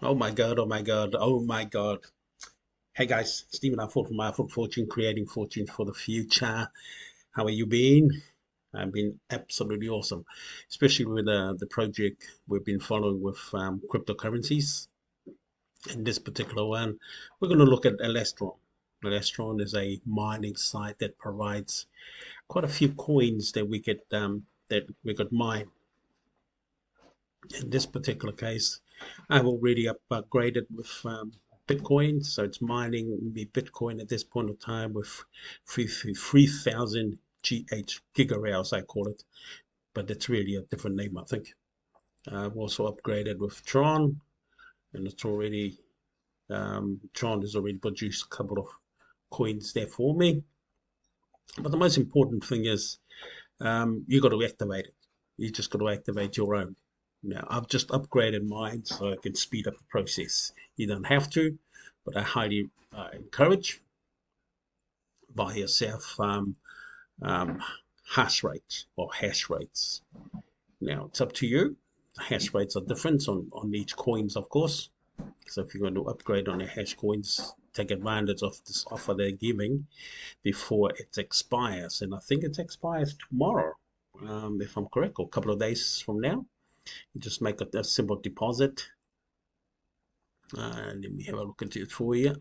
Oh my God, oh my God, oh my God. Hey guys, Stephen I fought from my foot fortune, creating fortune for the future. How are you been? I've been absolutely awesome, especially with the project we've been following with cryptocurrencies. In this particular one, we're going to look at Alastron. Alastron is a mining site that provides quite a few coins that we could mine. In this particular case, I've already upgraded with Bitcoin, so it's mining me Bitcoin at this point of time with 3,000 GH gigahours, I call it, but it's really a different name, I think. I've also upgraded with Tron, and it's already Tron has already produced a couple of coins there for me. But the most important thing is you got to activate it. You just got to activate your own. Now, I've just upgraded mine so I can speed up the process. You don't have to, but I highly encourage buy yourself um, hash rates or hash rates. Now, it's up to you. The hash rates are different on each coins, of course. So if you're going to upgrade on your hash coins, take advantage of this offer they're giving before it expires. And I think it expires tomorrow, if I'm correct, or a couple of days from now. You just make a simple deposit. Let me have a look into it for you.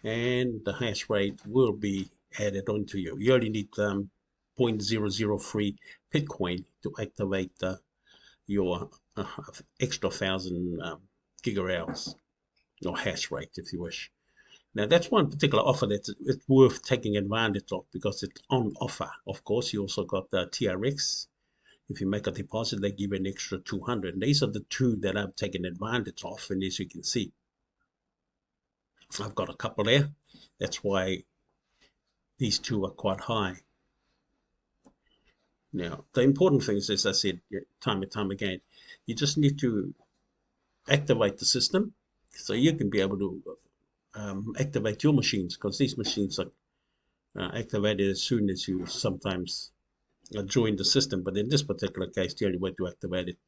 And the hash rate will be added onto you. You only need 0.003 Bitcoin to activate your extra 1,000 gigahours or hash rate, if you wish. Now, that's one particular offer that's it's worth taking advantage of because it's on offer. Of course, you also got the TRX. If you make a deposit, they give you an extra 200. And these are the two that I've taken advantage of. And as you can see, I've got a couple there. That's why these two are quite high. Now, the important thing is, as I said time and time again, you just need to activate the system so you can be able to activate your machines because these machines are activated as soon as you sometimes join the system. But in this particular case, the only way to activate it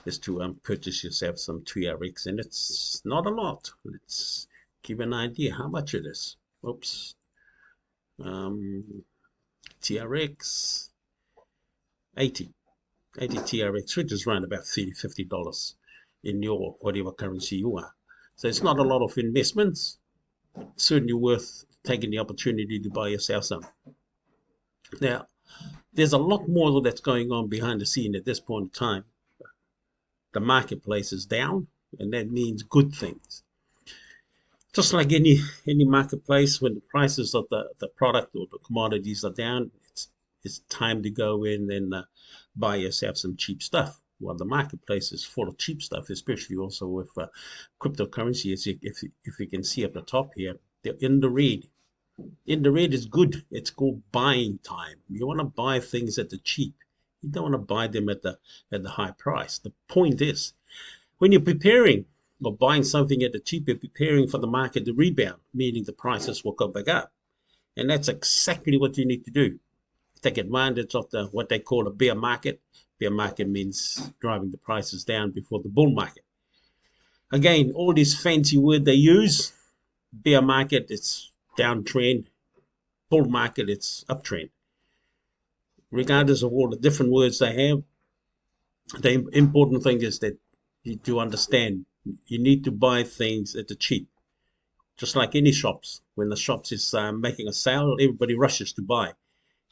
is to purchase yourself some TRX, and it's not a lot. Let's give an idea how much it is. Oops. Um, TRX 80, 80 TRX, which is around about $30, $50 in your whatever currency you are. So it's not a lot of investments. Certainly worth taking the opportunity to buy yourself some. Now, there's a lot more that's going on behind the scene at this point in time. The marketplace is down, and that means good things. Just like any marketplace, when the prices of the product or the commodities are down, it's time to go in and buy yourself some cheap stuff. Well, the marketplace is full of cheap stuff, especially also with cryptocurrency. If you can see at the top here, they're in the red. In the red is good. It's called buying time. You want to buy things at the cheap. You don't want to buy them at the high price. The point is, when you're preparing or buying something at the cheap, you're preparing for the market to rebound, meaning the prices will go back up. And that's exactly what you need to do. Take advantage of what they call a bear market. Bear market means driving the prices down before the bull market. Again, all these fancy words they use. Bear market, it's downtrend. Bull market, it's uptrend. Regardless of all the different words they have, the important thing is that you to understand you need to buy things at the cheap. Just like any shops, when the shops is making a sale, everybody rushes to buy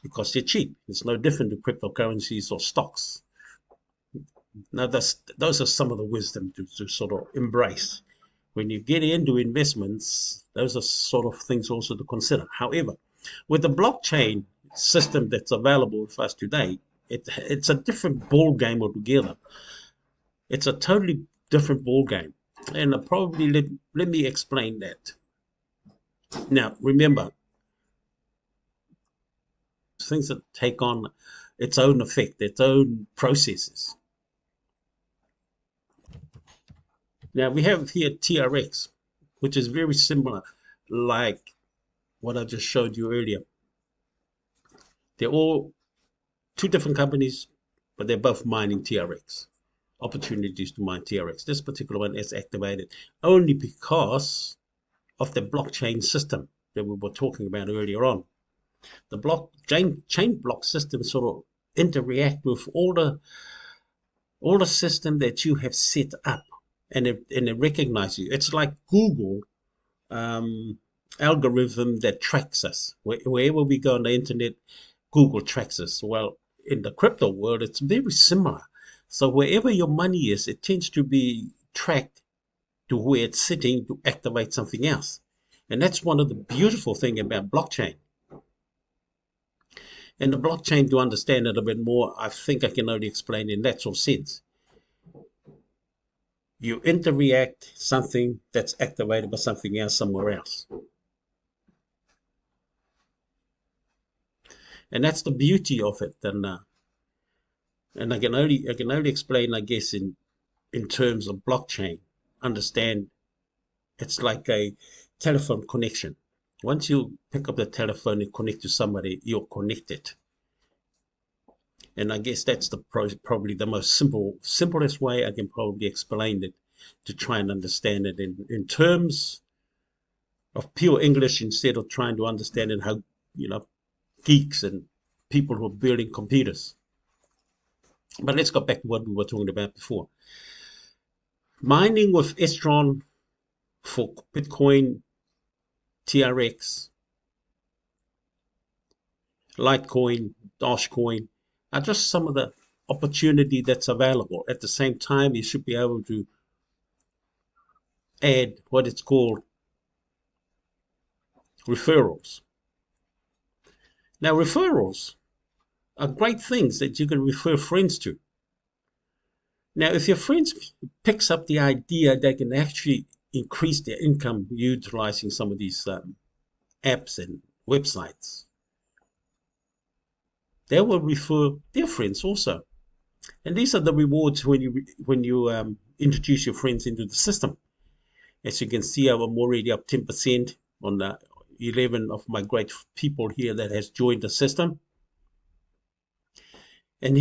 because they're cheap. It's no different to cryptocurrencies or stocks. Now, those are some of the wisdom to sort of embrace. When you get into investments, those are sort of things also to consider. However, with the blockchain system that's available for us today, it's a different ball game altogether. It's a totally different ball game. And probably let me explain that. Now, remember, things that take on its own effect, its own processes. Now, we have here TRX, which is very similar, like what I just showed you earlier. They're all two different companies, but they're both mining TRX. opportunities to mine TRX. This particular one is activated only because of the blockchain system that we were talking about earlier on. The blockchain chain block system sort of interact with all the system that you have set up, and it recognizes you. It's like Google um, algorithm that tracks us. Wherever we go on the internet, Google tracks us. Well, in the crypto world, it's very similar. So wherever your money is, it tends to be tracked to where it's sitting to activate something else. And that's one of the beautiful things about blockchain. And the blockchain, to understand it a bit more, I think I can only explain in that sort of sense. You interact something that's activated by something else somewhere else. And that's the beauty of it. And I can only explain, I guess, in terms of blockchain. Understand, it's like a telephone connection. Once you pick up the telephone and connect to somebody, you're connected. And I guess that's probably the most simplest way I can probably explain it, to try and understand it in terms of pure English, instead of trying to understand it how, geeks and people who are building computers. But let's go back to what we were talking about before. Mining with Alastron for Bitcoin, TRX, Litecoin, Dogecoin are just some of the opportunity that's available. At the same time, you should be able to add what it's called referrals. Now, referrals are great things that you can refer friends to. Now, if your friends picks up the idea, they can actually increase their income utilizing some of these apps and websites. They will refer their friends also, and these are the rewards when you introduce your friends into the system. As you can see, I'm already up 10% on the 11 of my great people here that has joined the system. And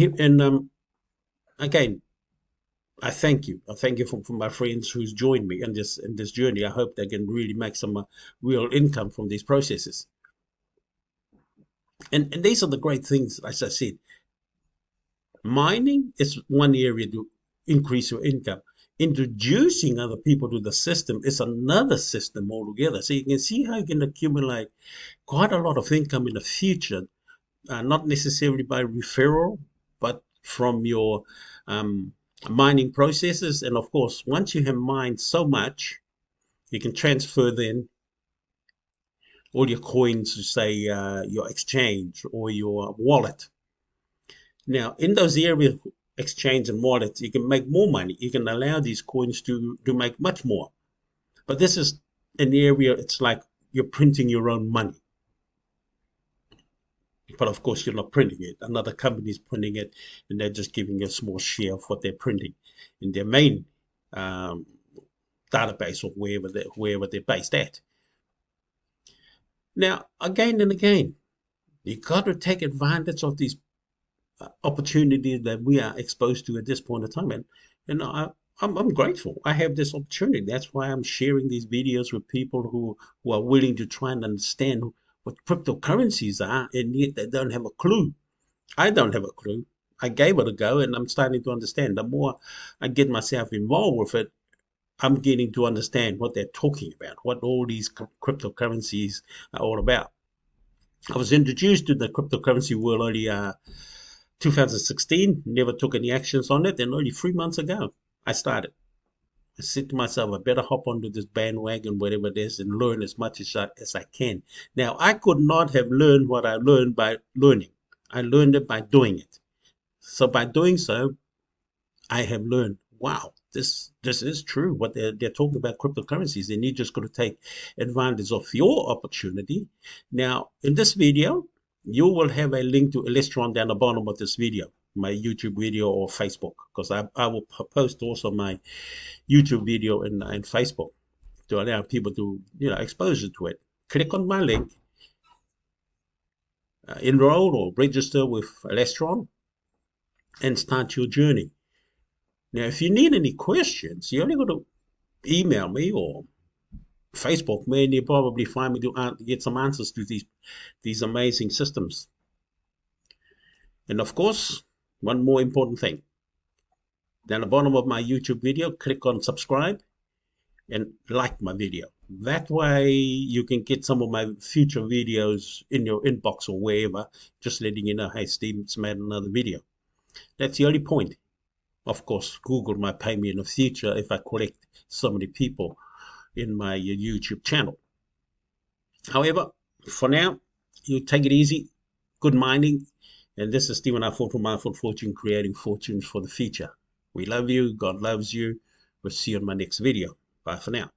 again, I thank you. I thank you for my friends who's joined me in this journey. I hope they can really make some real income from these processes. And these are the great things, as I said. Mining is one area to increase your income. Introducing other people to the system is another system altogether. So you can see how you can accumulate quite a lot of income in the future, not necessarily by referral, but from your mining processes. And of course, once you have mined so much, you can transfer then all your coins to, say, your exchange or your wallet. Now, in those areas, exchange and wallets, you can make more money. You can allow these coins to make much more. But this is an area, it's like you're printing your own money. But of course, you're not printing it. Another company is printing it, and they're just giving you a small share of what they're printing in their main um, database, or wherever they're based at. Now, again and again, you got to take advantage of these opportunities that we are exposed to at this point in time. And I'm grateful I have this opportunity. That's why I'm sharing these videos with people who are willing to try and understand what cryptocurrencies are, and yet they don't have a clue. I don't have a clue. I gave it a go, and I'm starting to understand. The more I get myself involved with it, I'm getting to understand what they're talking about, what all these cryptocurrencies are all about. I was introduced to the cryptocurrency world only 2016, never took any actions on it, and only 3 months ago I started. I said to myself, I better hop onto this bandwagon, whatever it is, and learn as much as I can. Now, I could not have learned what I learned by learning. I learned it by doing it. So by doing so, I have learned, wow, this is true. What they're talking about cryptocurrencies, and you just got to take advantage of your opportunity. Now, in this video, you will have a link to Alastron down the bottom of this video, my YouTube video or Facebook, because I will post also my YouTube video in Facebook to allow people to exposure to it. Click on my link, enroll or register with Alastron, and start your journey. Now, if you need any questions, you only got to email me or Facebook me, and you'll probably find me to get some answers to these amazing systems. And of course, one more important thing. Down the bottom of my YouTube video, click on subscribe and like my video. That way you can get some of my future videos in your inbox or wherever, just letting you know, hey, Steven's made another video. That's the only point. Of course, Google might pay me in the future if I collect so many people in my YouTube channel. However, for now, you take it easy, good mining, and this is Stephen Afford from Mindful Fortune, creating fortunes for the future. We love you. God loves you. We'll see you in my next video. Bye for now.